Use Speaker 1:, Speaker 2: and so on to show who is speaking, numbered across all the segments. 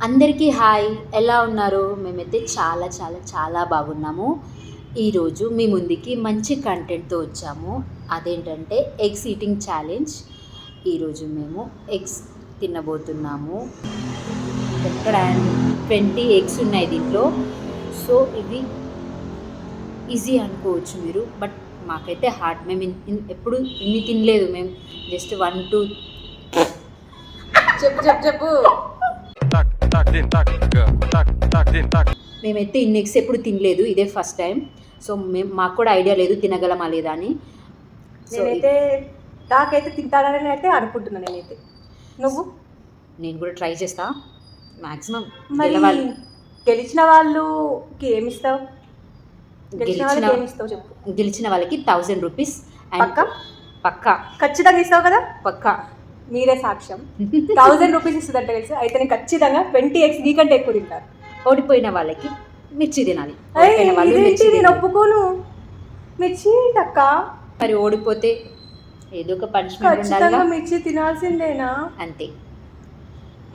Speaker 1: అందరికీ హాయ్, ఎలా ఉన్నారు? మేమైతే చాలా చాలా చాలా బాగున్నాము. ఈరోజు మీ ముందుకి మంచి కంటెంట్తో వచ్చాము. అదేంటంటే ఎగ్స్ ఈటింగ్ ఛాలెంజ్. ఈరోజు మేము ఎగ్స్ తినబోతున్నాము. ఇక్కడ 20 ఎగ్స్ ఉన్నాయి దీంట్లో. సో ఇవి ఈజీ అనుకోవచ్చు మీరు, బట్ మాకైతే హార్డ్. మేము ఎప్పుడు ఇన్ని తినలేదు. మేము జస్ట్ 1 2 చెప్పు మేమైతే ఇన్ని ఎగ్స్ ఎప్పుడు తినలేదు, ఇదే ఫస్ట్ టైం. సో మాకు కూడా ఐడియా లేదు తినగలమా లేదా అని.
Speaker 2: నాకైతే తింటానని అయితే అనుకుంటున్నాను.
Speaker 1: నేను కూడా ట్రై చేస్తా మ్యాక్సిమం.
Speaker 2: గెలిచిన వాళ్ళకి ఏమిస్తావు?
Speaker 1: గెలిచిన వాళ్ళకి 1000 రూపీస్. పక్కా
Speaker 2: ఖచ్చితంగా ఇస్తావు కదా?
Speaker 1: పక్కా,
Speaker 2: మీరే సాక్ష్యం. 1000 రూపీస్ ఇస్తుందంట తెలిసి. అయితే నేను ఖచ్చితంగా 20 ఎగ్స్ నీకంటే ఎక్కువ తింటాను.
Speaker 1: ఓడిపోయిన వాళ్ళకి మిర్చి తినాలి.
Speaker 2: నేను ఒప్పుకోను. మిర్చి అక్క,
Speaker 1: మరి ఓడిపోతే ఏదో ఒక పనిష్మెంట్ ఉండాలి.
Speaker 2: మిర్చి తినాల్సిందేనా?
Speaker 1: అంతే.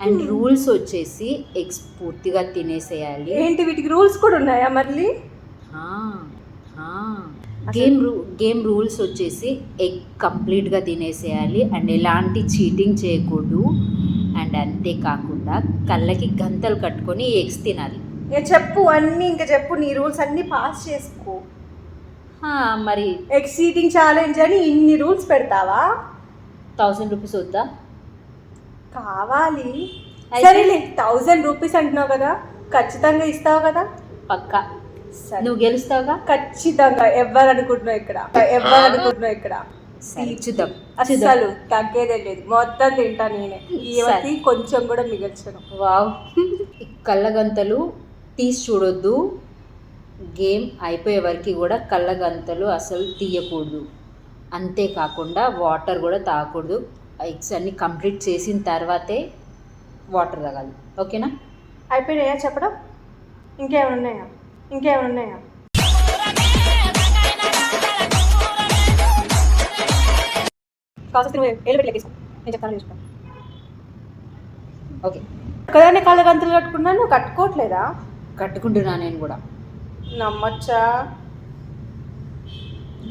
Speaker 1: అండ్ రూల్స్ వచ్చేసి ఎగ్స్ పూర్తిగా తినేసేయాలి.
Speaker 2: ఏంటి, వీటికి రూల్స్ కూడా ఉన్నాయా మళ్ళీ?
Speaker 1: గేమ్ రూల్స్ వచ్చేసి ఎగ్ కంప్లీట్గా తినేసేయాలి అండ్ ఎలాంటి చీటింగ్ చేయకూడదు. అండ్ అంతేకాకుండా కళ్ళకి గంతలు కట్టుకొని ఎగ్స్ తినాలి.
Speaker 2: చెప్పు అన్నీ, ఇంకా చెప్పు నీ రూల్స్ అన్నీ పాస్ చేసుకో.
Speaker 1: మరి
Speaker 2: ఎగ్స్ ఈటింగ్ ఛాలెంజ్ అని ఇన్ని రూల్స్ పెడతావా?
Speaker 1: 1000 రూపీస్ వద్దా?
Speaker 2: కావాలి. సరేలే, 1000 రూపీస్ అంటున్నావు కదా, ఖచ్చితంగా ఇస్తావు కదా?
Speaker 1: పక్కా. నువ్వు గెలుస్తావుగా?
Speaker 2: ఖచ్చితంగా. ఎవరు అనుకుంటున్నావు ఇక్కడ?
Speaker 1: చూద్దాం.
Speaker 2: అసలు తగ్గేదే లేదు, మొత్తం తింటా నేనే. ఈ కొంచెం కూడా మిగల్చను.
Speaker 1: వావ్. కళ్ళగంతలు తీసి చూడొద్దు. గేమ్ అయిపోయే వరకు కూడా కళ్ళగంతలు అసలు తీయకూడదు. అంతేకాకుండా వాటర్ కూడా తాగకూడదు. ఎగ్స్ అన్ని కంప్లీట్ చేసిన తర్వాతే వాటర్ తాగాలి. ఓకేనా?
Speaker 2: అయిపోయినాయా చెప్పడం? ఇంకేమైనా ఉన్నాయా?
Speaker 1: ఓకే.
Speaker 2: ఒక్కదాన్ని కాళ్ళ గంతులు కట్టుకున్నా, నువ్వు కట్టుకోవట్లేదా?
Speaker 1: కట్టుకుంటున్నా నేను కూడా.
Speaker 2: నమ్మచ్చా?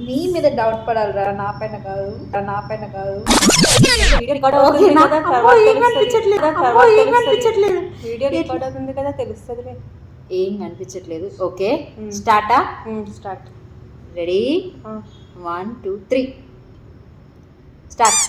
Speaker 1: నీ మీద డౌట్ పడాలిరా, నా పైన కాదు.
Speaker 2: వీడియో రికార్డ్ అవుతుంది కదా, తెలుస్తుంది.
Speaker 1: ఏం కనిపించట్లేదు. ఓకే, స్టార్టా?
Speaker 2: స్టార్ట్.
Speaker 1: రెడీ? 1 2 3 స్టార్ట్.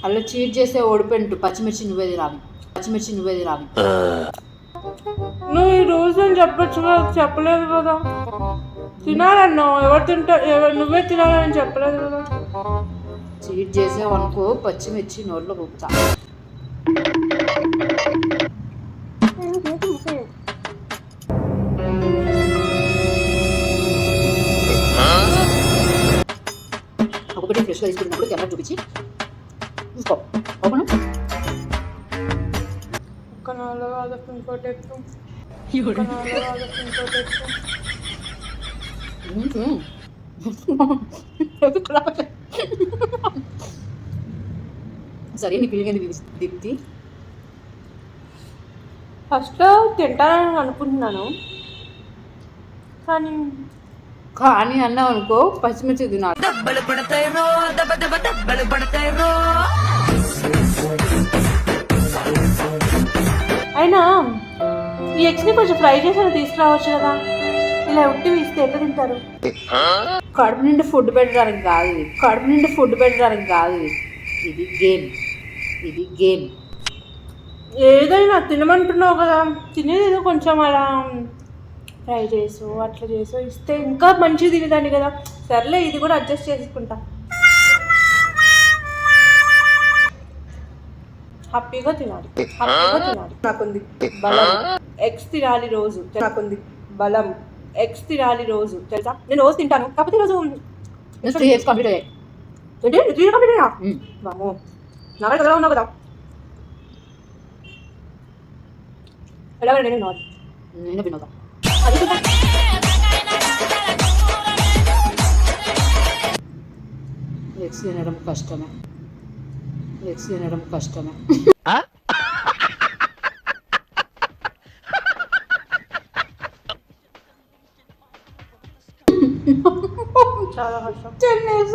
Speaker 1: అలా చీట్ చేస్తే ఓడిపోయినట్టు. పచ్చిమిర్చి నువ్వే తినాలి.
Speaker 2: నువ్వు ఈ రోజు అని చెప్పలేదు కదా. తినాలన్నావు. నువ్వే తినాలని చెప్పలేదు కదా.
Speaker 1: చీట్ చేసావు అనుకో, పచ్చిమిర్చి నోట్లో కుక్తా. ఒకటి ఫ్రెష్గా తీసుకున్నప్పుడు కెమెరా చూపించి చూసుకో. ఓపెన్. సరే, నీ ఫీలింగ్ ఏంది దీప్తి?
Speaker 2: ఫస్ట్లో తింటానని అనుకుంటున్నాను,
Speaker 1: కానీ అన్నావు అనుకో, పచ్చిమిర్చి తినాలి.
Speaker 2: అయినా ఈ ఎగ్స్ని కొంచెం ఫ్రై చేసి తీసుకురావచ్చు కదా. ఇలా ఉట్టి ఇస్తే ఎట్లా తింటారు?
Speaker 1: కడుపు నుండి ఫుడ్ పెట్టడానికి కాదు. ఇది గేమ్.
Speaker 2: ఏదైనా తినమంటున్నావు కదా, తినేది కొంచెం అలా ఫ్రై చేసు, అట్లా చేసు ఇస్తే ఇంకా మంచిగా తినేదాన్ని కదా. సర్లే, ఇది కూడా అడ్జస్ట్ చేసుకుంటా. హ్యాపీగా తినాలి, హ్యాపీగా తినాలి. నాకుంది బలం, ఎగ్స్ తినాలి రోజు. నాకుంది బలం, ఎగ్స్ తినాలి రోజు, తెలుసా? నేను రోజు తింటాను, కాకపోతే ఈరోజు
Speaker 1: 3 years కంప్లీట్ అయ్యాయి.
Speaker 2: ఏంటి 3 కంప్లీట్ అయినా? వామ్మో, నాకే కదా ఉన్నావు కదా. ఎలా నేను వినోద్,
Speaker 1: నేను వినోద. ఎగ్స్ తినడం కష్టమే, ఎగ్స్ తినడం కష్టమే.
Speaker 2: చాలా కష్టం.
Speaker 1: 10 years.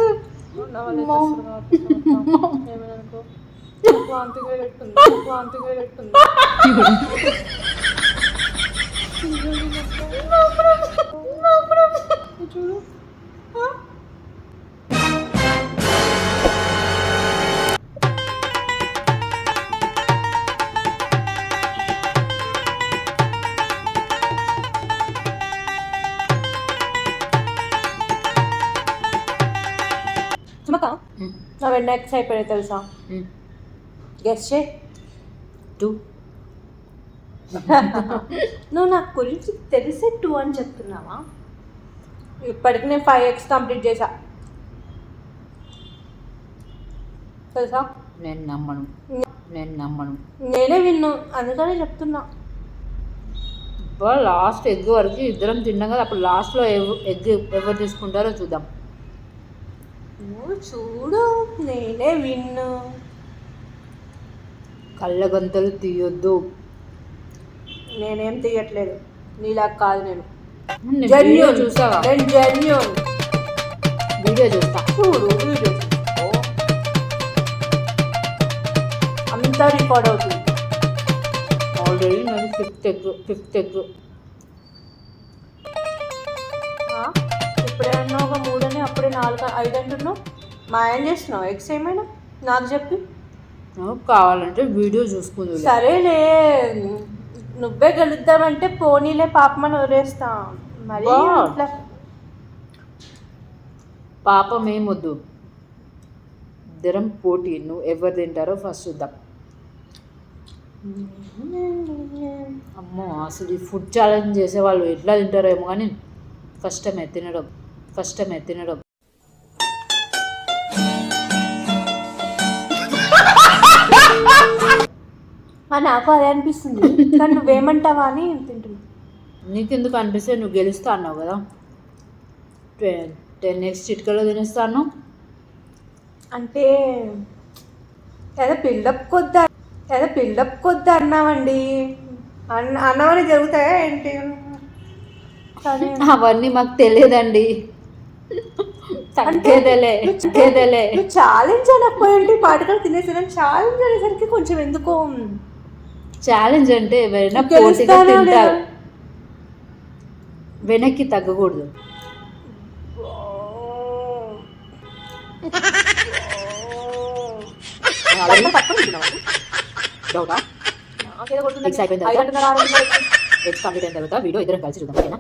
Speaker 2: నా వల్ల అయితే అసలు కాదు. ఏమైనా అనుకో, వాంతిగా పెట్టుంది, వాంతిగా పెట్టుంది. చూడు సుమక, నా వెన్న ఎక్స్ అయిపోయాయి తెలుసా? గెస్ చే.
Speaker 1: 2.
Speaker 2: నువ్వు నాకు గురించి తెలిసే 2 అని చెప్తున్నావా? ఇప్పటికి నేను 5x కంప్లీట్ చేసా తెలుసా?
Speaker 1: నేను నమ్మను.
Speaker 2: నేనే విన్ను, అందుకనే చెప్తున్నా.
Speaker 1: లాస్ట్ ఎగ్ వరకు ఇద్దరం తిన్నాం కదా, అప్పుడు లాస్ట్లో ఎగ్ ఎవరు తీసుకుంటారో చూద్దాం.
Speaker 2: నువ్వు చూడు, నేనే విన్ను.
Speaker 1: కళ్ళగంతలు తీయొద్దు.
Speaker 2: నేనేం తీయట్లేదు, నీలా కాదు. నేను
Speaker 1: వీడియో చూసావా?
Speaker 2: నేను జెన్యూన్.
Speaker 1: వీడియో చూస్తా,
Speaker 2: చూడు వీడియో అంతా రికార్డ్ అవుతుంది.
Speaker 1: ఆల్రెడీ నేను ఫిఫ్త్ ఎగ్.
Speaker 2: ఇప్పుడే అన్నా ఒక 3 అని, అప్పుడే 4, 5 అంటున్నావు. మాయం చేస్తున్నావు ఎక్స్ ఏమైనా నాకు చెప్పి.
Speaker 1: కావాలంటే వీడియో చూసుకుంది.
Speaker 2: సరేలే, నువ్వే గెలుద్దామంటే పోనీలే పాపమని వదిలేస్తా. మరి అట్లా
Speaker 1: పాపం ఏమొద్దు, ఇద్దరం పోటీ. నువ్వు ఎవరు తింటారో ఫస్ట్ చూద్దాం. అమ్మో, అసలు ఈ ఫుడ్ ఛాలెంజ్ చేసేవాళ్ళు ఎట్లా తింటారో ఏమో, కానీ కష్టమే తినడం.
Speaker 2: నాకు అదే అనిపిస్తుంది, కానీ నువ్వేమంటావా అని తింటున్నా.
Speaker 1: నీకెందుకు అనిపిస్తే, నువ్వు గెలుస్తా అన్నావు కదా. 10x చిటికలో తినేస్తాను
Speaker 2: అంటే ఏదో బిల్డప్ కొద్దా అన్నామండి. అన్నవని జరుగుతాయా ఏంటి?
Speaker 1: అవన్నీ మాకు తెలియదండి. తగ్గేదలే.
Speaker 2: ఛాలెంజ్ అనకపోయింటి, పాటలు తినేసాను. ఛాలెంజ్ అనేసరికి కొంచెం ఎందుకో.
Speaker 1: ఛాలెంజ్ అంటే ఎవరైనా పోటీగా తింటారు, వెనక్కి తగ్గకూడదు. ఎగ్స్ కంప్లీట్ అయిన తర్వాత వీడియో ఇద్దరం కలిసి చూద్దాం, ఓకేనా?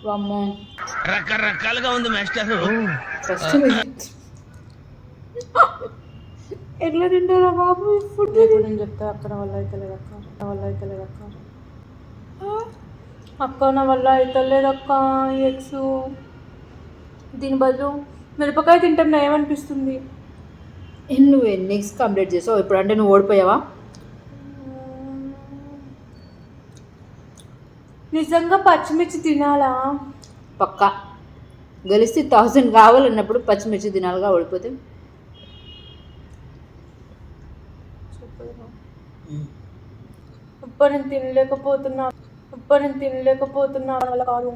Speaker 1: వామ్మో
Speaker 3: రకరకాలుగా ఉంది మాస్టర్.
Speaker 2: ఎట్లా తింటారా బాబు ఫుడ్? నేను చెప్తా, అక్క వల్ల అయితే లేదక్క, అక్క నా వల్ల అయితే లేదక్క ఎగ్స్. దీని బదులు మిరపకాయ తింటాం నా ఏమనిపిస్తుంది.
Speaker 1: నువ్వు ఎన్ని ఎగ్స్ కంప్లీట్ చేసావు ఇప్పుడు? అంటే నువ్వు ఓడిపోయావా?
Speaker 2: నిజంగా పచ్చిమిర్చి తినాలా?
Speaker 1: పక్కా. గెలిస్తే 1000 కావాలన్నప్పుడు పచ్చిమిర్చి తినాలిగా, ఓడిపోతే
Speaker 2: ఉప్పు నేను తినలేకపోతున్నా వల్ల కాదు.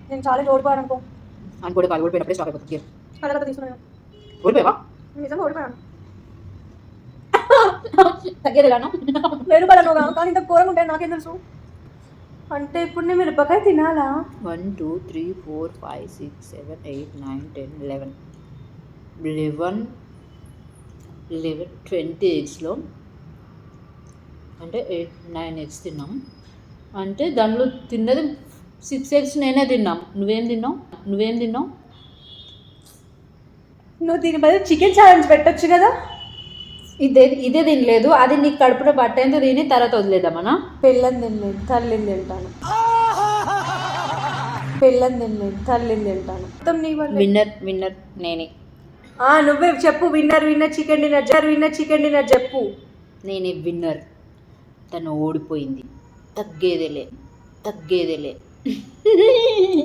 Speaker 2: నేను చాలా ఓడిపోయాను
Speaker 1: అనుకోండి. కాదు, ఓడిపోయినప్పుడే స్టార్ట్ అయిపోతుంది.
Speaker 2: అలా తీసుకున్నాను.
Speaker 1: ఓడిపోయావా?
Speaker 2: నిజంగా ఓడిపోయాను.
Speaker 1: తగ్గేది కాను.
Speaker 2: వేరు బలం కానీ ఇంత కూర ఉంటాయి నాకేం తెలుసు. అంటే ఇప్పుడు నేను మిరపకాయ తినాలా?
Speaker 1: 1 2 3 4 5 6 7 8 9 10 11 20 ఎగ్స్లో అంటే 9 ఎగ్స్ తిన్నాం. అంటే దానిలో తిన్నది 6 ఎగ్స్ నేనే తిన్నాం. నువ్వేం తిన్నావు?
Speaker 2: నువ్వు దీని బదులు చికెన్ ఛాలెంజ్ పెట్టొచ్చు కదా.
Speaker 1: ఇదే తినలేదు, అది నీకు కడుపులో పట్టేంత తిని తర్వాత వదిలేద్దామనా?
Speaker 2: పెళ్ళని తినలేదు, తల్లిని తింటాను. పెళ్ళని తినలేదు, తల్లిని తింటాను. మొత్తం నీ వల్ల.
Speaker 1: విన్నర్ నేనే.
Speaker 2: నువ్వే చెప్పు. విన్నర్ చికెన్ డిన్నర్ చెప్పు.
Speaker 1: నేనే విన్నర్. తను ఓడిపోయింది. తగ్గేదేలే.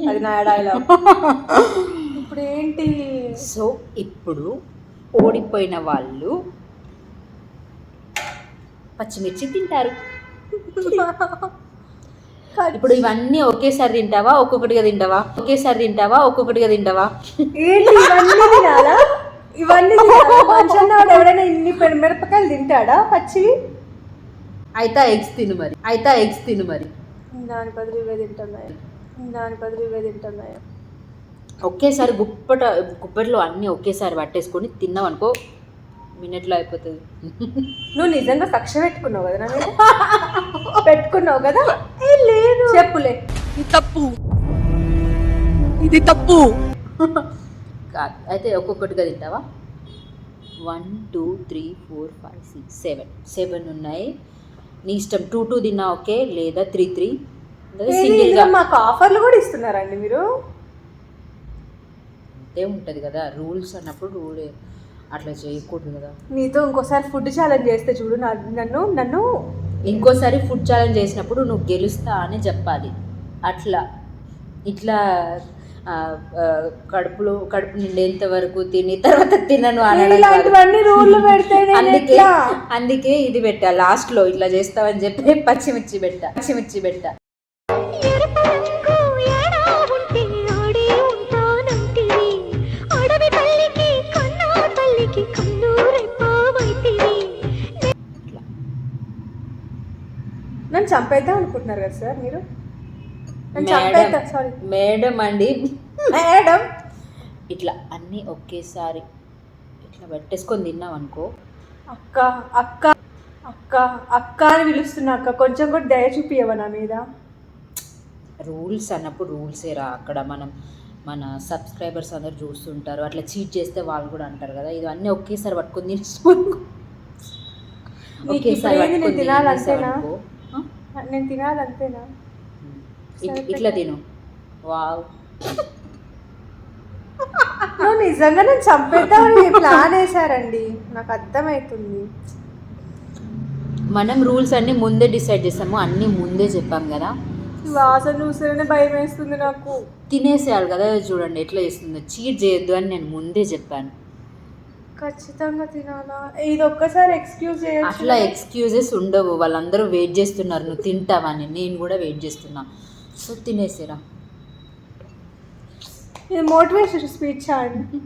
Speaker 2: అది నా డైలాగ్. ఇప్పుడు ఏంటి?
Speaker 1: సో ఇప్పుడు ఓడిపోయిన వాళ్ళు పచ్చిమిర్చి తింటారు. ఇప్పుడు ఇవన్నీ ఒకేసారి తింటావా, ఒక్కొక్కటిగా తింటావా?
Speaker 2: ఏంటి ఇవన్నీ తినాలా? మనుషులు ఎవడైనా ఇన్ని మిరపకాయలు తింటాడా పచ్చివి?
Speaker 1: అయితే ఎగ్స్ తిను మరి.
Speaker 2: దాని బదులు ఇవే తింటున్నాయి.
Speaker 1: ఒకేసారి గుప్పట్లో అన్నీ ఒకేసారి పట్టేసుకొని తిన్నావు అనుకో, మినిట్లో అయిపోతుంది.
Speaker 2: నువ్వు నిజంగా కక్ష పెట్టుకున్నావు కదా నా మీద? పెట్టుకున్నావు కదా? లేదు చెప్పులే.
Speaker 3: ఇది తప్పు
Speaker 1: కాదు, అయితే ఒక్కొక్కటిగా తింటావా? 1 2 3 4 5 6 7 ఉన్నాయి. నీ ఇష్టం. 2 తిన్నా ఓకే, లేదా 3 సింగిల్గా.
Speaker 2: మాకు ఆఫర్లు కూడా ఇస్తున్నారండి మీరు?
Speaker 1: అంతే ఉంటుంది కదా, రూల్స్ అన్నప్పుడు రూల్ అట్లా చేయకూడదు కదా.
Speaker 2: నీతో ఇంకోసారి ఫుడ్ ఛాలెంజ్ చేస్తే చూడు, నన్ను
Speaker 1: ఇంకోసారి ఫుడ్ ఛాలెంజ్ చేసినప్పుడు నువ్వు గెలుస్తా అని చెప్పాలి. ఇట్లా కడుపు నిండేంత వరకు తిని తర్వాత తినను
Speaker 2: ఇలాంటివన్నీ రూల్ పెడితే
Speaker 1: అందుకే ఇది పెట్టా లాస్ట్లో. ఇట్లా చేస్తావని చెప్పి పచ్చిమిర్చి పెట్టా.
Speaker 2: నన్ను చంపేద్దాం అనుకుంటున్నారు కదా సార్ మీరు?
Speaker 1: మేడం అండి, మేడం. ఇట్లా అన్నీ ఒకేసారి ఇట్లా పెట్టేసుకొని తిన్నావు అనుకో.
Speaker 2: అక్క అని పిలుస్తున్నా. అక్క కొంచెం కూడా దయ చూపియవా నా మీద?
Speaker 1: రూల్స్ అన్నప్పుడు రూల్సేరా. అక్కడ మన సబ్స్క్రైబర్స్ అందరు చూస్తుంటారు. అట్లా చీట్ చేస్తే వాళ్ళు కూడా అంటారు కదా. ఇవన్నీ ఒకేసారి పట్టుకొని
Speaker 2: నేను తినాలంతేనా?
Speaker 1: ఇట్లా తిను. వావ్,
Speaker 2: నువ్వు నిజంగా నేను చంపేద్దామని ప్లాన్ వేసారండి, నాకు అర్థమవుతుంది.
Speaker 1: మనం రూల్స్ అన్నీ ముందే డిసైడ్ చేస్తాము, అన్నీ ముందే చెప్పాం కదా.
Speaker 2: వాసన చూస్తేనే భయం వేస్తుంది నాకు.
Speaker 1: తినేసేయాలి కదా. చూడండి ఎట్లా చేస్తుందో. చీట్ చేయొద్దు అని నేను ముందే చెప్పాను.
Speaker 2: ఖచ్చితంగా తినాలా? ఇది ఒక్కసారి ఎక్స్క్యూజ్ చేయొచ్చు.
Speaker 1: అట్లా ఎక్స్క్యూజెస్ ఉండవు. వాళ్ళందరూ వెయిట్ చేస్తున్నారు నువ్వు తింటావని. నేను కూడా వెయిట్ చేస్తున్నా. సో తినేసేరా.
Speaker 2: ఇది మోటివేషన్ స్పీచ్ అండి.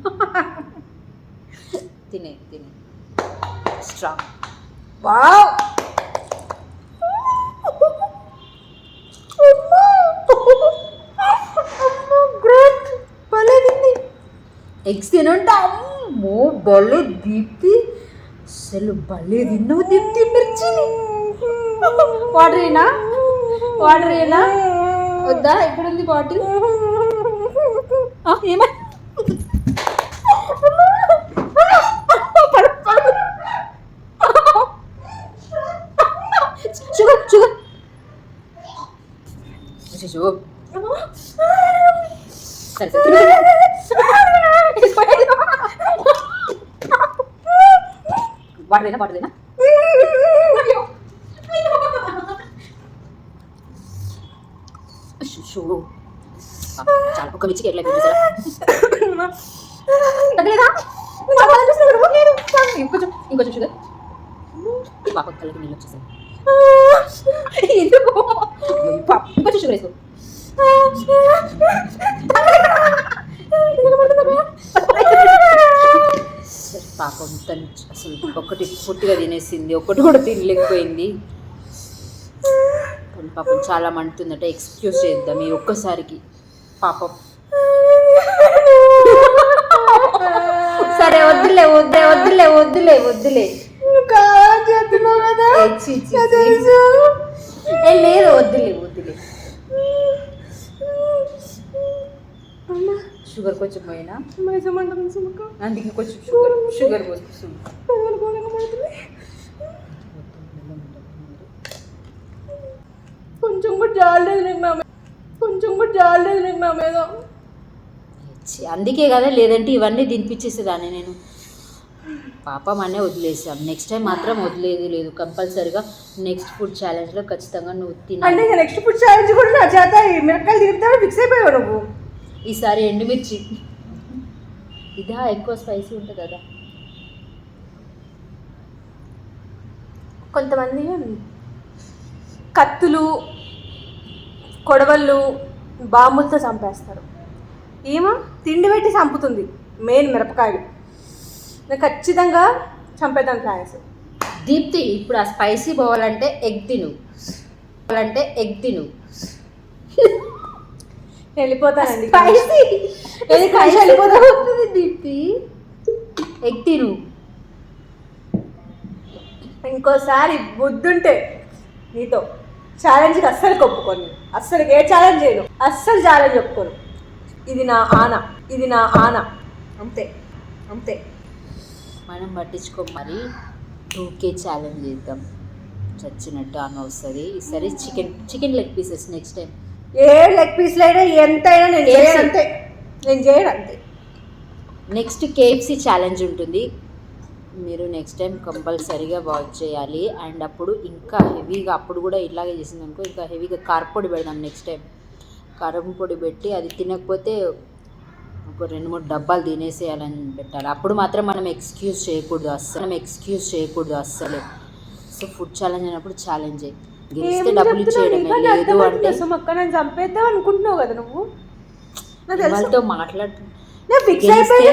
Speaker 1: తినే స్ట్రాంగ్.
Speaker 2: Wow, great. భలేది.
Speaker 1: ఎగ్స్ తినుంటా. అమ్మో భలే దీప్తి, అసలు భలే తిన్నావు దీప్తి మిర్చిని.
Speaker 2: వాటర్ ఏనా
Speaker 1: వద్దా? ఎక్కడుంది బాటిల్? ఏమై షుగర్ సరే వాటరేనా చాలా ఒక మిర్చికి ఎట్లా ఇంకొంచెం షుగర్. పాప కళ్ళకి నీళ్ళు వచ్చేసాయి. ఇంకొంచెం షుగర్ వేసుకో. పాపం తను అసలు ఒకటి పొట్టిగా తినేసింది, ఒకటి కూడా తినలేకపోయింది. పాపం చాలా మండుతుందట. ఎక్స్క్యూజ్ చేద్దాం ఈ ఒక్కసారికి పాపం. సరే వద్దులే. లేదు వద్దులే. షుగర్ కొంచెం పోయినా
Speaker 2: మైసమంటుంది సుమక్క.
Speaker 1: అందుకే కొంచెం షుగర్ పోస్తుంది.
Speaker 2: పెదవులు ఘోరంగా పడుతుంది. కొంచెం కూడా జాలేదు నీకు నా మీద. కొంచెం కూడా జాలేదు నీకు నా మీద.
Speaker 1: అందుకే కదా, లేదంటే ఇవన్నీ తినిపించేసేదాన్ని నేను. పాపం అనే వదిలేసాం. నెక్స్ట్ టైం మాత్రం వదిలేదు లేదు. కంపల్సరీగా నెక్స్ట్ ఫుడ్ ఛాలెంజ్లో ఖచ్చితంగా నువ్వు
Speaker 2: అంటే
Speaker 1: తినాలి.
Speaker 2: ఇక నెక్స్ట్ ఫుడ్ ఛాలెంజ్ కూడా నా చేత ఈ మిరపకాయలు తిరుగుతావు ఫిక్స్ అయిపోయావు నువ్వు.
Speaker 1: ఈసారి ఎండుమిర్చి. ఇదా ఎక్కువ స్పైసీ ఉంటుంది కదా.
Speaker 2: కొంతమంది కత్తులు కొడవళ్ళు బాంబులతో చంపేస్తారు. ఏమో తిండి పెట్టి చంపుతుంది. మెయిన్ మిరపకాయలు నేను ఖచ్చితంగా చంపేద్దాం ప్లాన్స్.
Speaker 1: దీప్తి, ఇప్పుడు ఆ స్పైసీ పోవాలంటే ఎగ్ తిను.
Speaker 2: వెళ్ళిపోతానండి.
Speaker 1: స్పైసీ
Speaker 2: వెళ్ళిపోతా.
Speaker 1: దీప్తి, ఎగ్ తిను.
Speaker 2: ఇంకోసారి బుద్ధుంటే నీతో ఛాలెంజ్కి అస్సలు ఒప్పుకోను. అస్సలు ఏ ఛాలెంజ్ చేయను. అస్సలు ఛాలెంజ్ ఒప్పుకోను. ఇది నా ఆన. అంతే అంతే.
Speaker 1: మనం పట్టించుకో. మరి 2K ఛాలెంజ్ చేద్దాం. చచ్చినట్టు ఆమె వస్తుంది. ఈసారి chicken leg pieces next time.
Speaker 2: ఏ లెగ్ పీస్లు అయినా ఎంతైనా నేను చేయను అంతే.
Speaker 1: నెక్స్ట్ KFC ఛాలెంజ్ ఉంటుంది. మీరు నెక్స్ట్ టైం కంపల్సరీగా వాచ్ చేయాలి. అండ్ అప్పుడు ఇంకా హెవీగా, అప్పుడు కూడా ఇలాగే చేసింది అనుకో, ఇంకా హెవీగా కారపొడి పెడదాం నెక్స్ట్ టైం. కారం పొడి పెట్టి అది తినకపోతే ఒక 2-3 డబ్బాలు తినేసేయాలని పెట్టాలి. అప్పుడు మాత్రం మనం ఎక్స్క్యూజ్ చేయకూడదు అస్సలే. సో ఫుడ్ ఛాలెంజ్ అయినప్పుడు ఛాలెంజ్ చేయి. గెలిస్తే డబ్బులు ఇచ్చేయడమే. లేదు అంటే
Speaker 2: సుమక్క నన్ను చంపేద్దాం అనుకుంటున్నావు కదా నువ్వు.
Speaker 1: వాళ్ళతో మాట్లాడు.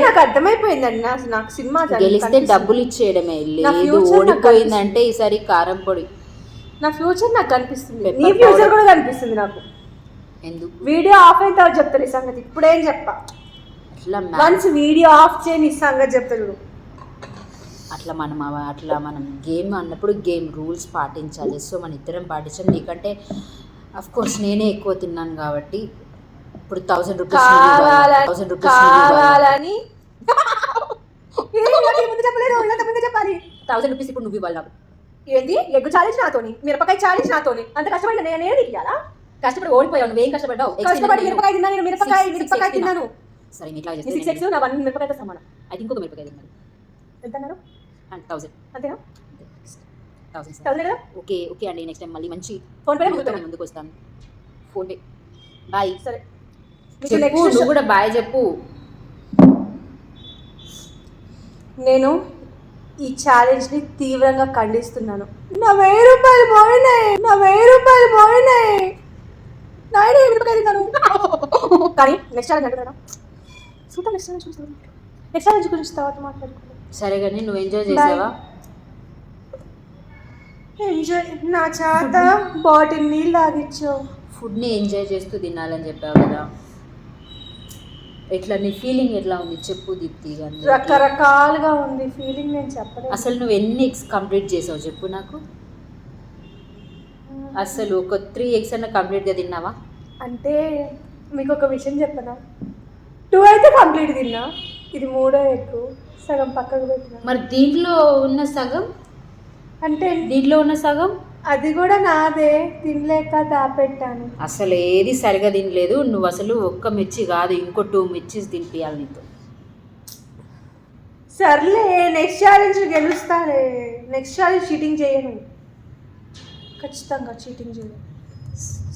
Speaker 2: నాకు అర్థమైపోయిందండి. నాకు సినిమా
Speaker 1: గెలిస్తే డబ్బులు ఇచ్చేయడమే. లేదు ఓడిపోయిందంటే ఈసారి కారం పొడి.
Speaker 2: నా ఫ్యూచర్ నాకు కనిపిస్తుంది. నీ ఫ్యూచర్ కూడా కనిపిస్తుంది నాకు.
Speaker 1: ఎందుకు?
Speaker 2: వీడియో ఆఫ్ అయిన తర్వాత చెప్తాను ఈ సంగతి. ఇప్పుడేం చెప్పా. వన్స్ వీడియో ఆఫ్ చేయని ఈ సంగతి చెప్తా చూడు.
Speaker 1: అట్లా మనం గేమ్ అన్నప్పుడు గేమ్ రూల్స్ పాటించాలి. సో మన ఇద్దరం పాటించాం. నీకంటే అఫ్ కోర్స్ నేనే ఎక్కువ తిన్నాను కాబట్టి ఇప్పుడు 1000 రూపీస్
Speaker 2: కావాలని
Speaker 1: 1000 రూపీస్ ఇప్పుడు నువ్వు ఇవ్వాలి నాకు.
Speaker 2: ఏంది ఎగ్గు ఛాలెంజ్ నాతోని, మిరపకాయ ఛాలెంజ్ నాతోని. అంత కష్టపడి నేను ఇవ్వాలా?
Speaker 1: కష్టపడి ఓడిపోయావు. నువ్వేం కష్టపడ్డావు?
Speaker 2: కష్టపడి మిరపకాయ తిన్నాను. నేను మిరపకాయ తిన్నాను.
Speaker 1: సరే ఇట్లా
Speaker 2: 6 eggs నా 1 మిరపకాయతో సమానం.
Speaker 1: అయితే ఇంకొక మిరపకాయ తిన్నాను.
Speaker 2: ఎంత అన్నారు?
Speaker 1: 1000
Speaker 2: అంతేనా?
Speaker 1: 1000
Speaker 2: కదా?
Speaker 1: ఓకే అండి. నెక్స్ట్ టైం మళ్ళీ మంచి
Speaker 2: ఫోన్ పే
Speaker 1: ముందుకు వస్తాను. Phone pay. బాయ్.
Speaker 2: సరే
Speaker 1: చెప్పు, నువ్వు కూడా బాయ్ చెప్పు.
Speaker 2: నేను ఈ ఛాలెంజ్ని తీవ్రంగా ఖండిస్తున్నాను. నా 1000 రూపాయలు పోయినాయి. కానీ నెక్స్ట్ ఛాలెంజ్ అంటే కదా చూద్దాం. నెక్స్ట్ ఛాలెంజ్ గురించి తర్వాత మాట్లాడుకుందాం.
Speaker 1: సరే కానీ నువ్వు ఎంజాయ్ చేసావా?
Speaker 2: ఎంజాయ్ నా చేత బాటిల్ నీళ్ళు తాగిచ్చావు.
Speaker 1: ఫుడ్ని ఎంజాయ్ చేస్తూ తినాలని చెప్పావు కదా. ఎట్లా నీ ఫీలింగ్ ఎట్లా ఉంది చెప్పు దీప్తి.
Speaker 2: రకరకాలుగా ఉంది ఫీలింగ్. నేను చెప్పలేదు.
Speaker 1: అసలు నువ్వు ఎన్ని ఎగ్స్ కంప్లీట్ చేసావు చెప్పు నాకు. అసలు ఒక 3 eggs అన్న కంప్లీట్గా తిన్నావా?
Speaker 2: అంటే మీకు ఒక విషయం చెప్పనా, 2 అయితే కంప్లీట్ తిన్నా. ఇది 3వ ఎగ్ సగం పక్కకు పెట్టినా.
Speaker 1: మరి దీంట్లో ఉన్న సగం
Speaker 2: అది కూడా నాదే. తినలేక దాపెట్టాను.
Speaker 1: అసలు ఏది సరిగా తినలేదు నువ్వు. అసలు ఒక్క మిర్చి కాదు, ఇంకో 2 మిర్చీస్ తినిపించాలి నీతో.
Speaker 2: సర్లే నెక్స్ట్ ఛాలెంజ్ గెలుస్తాలే. నెక్స్ట్ ఛాలెంజ్ చీటింగ్ చేయను. ఖచ్చితంగా చీటింగ్ చేయను.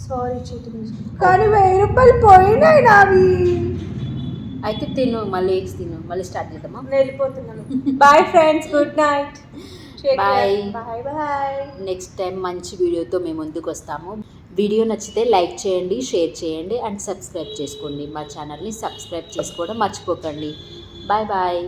Speaker 2: Sorry cheating. కానీ 1000 రూపాయలు పోయినాయి నావి.
Speaker 1: అయితే తిను, మళ్ళీ ఎగ్స్ తిను, మళ్ళీ స్టార్ట్ చేద్దామా?
Speaker 2: నేను వెళ్ళిపోతున్నాను. Bye friends, good night.
Speaker 1: Bye.
Speaker 2: Bye.
Speaker 1: Next time మంచి వీడియోతో మేము ముందుకు వస్తాము. వీడియో నచ్చితే లైక్ చేయండి, షేర్ చేయండి అండ్ సబ్స్క్రైబ్ చేసుకోండి. మా ఛానల్ని సబ్స్క్రైబ్ చేసుకోవడం మర్చిపోకండి. బాయ్.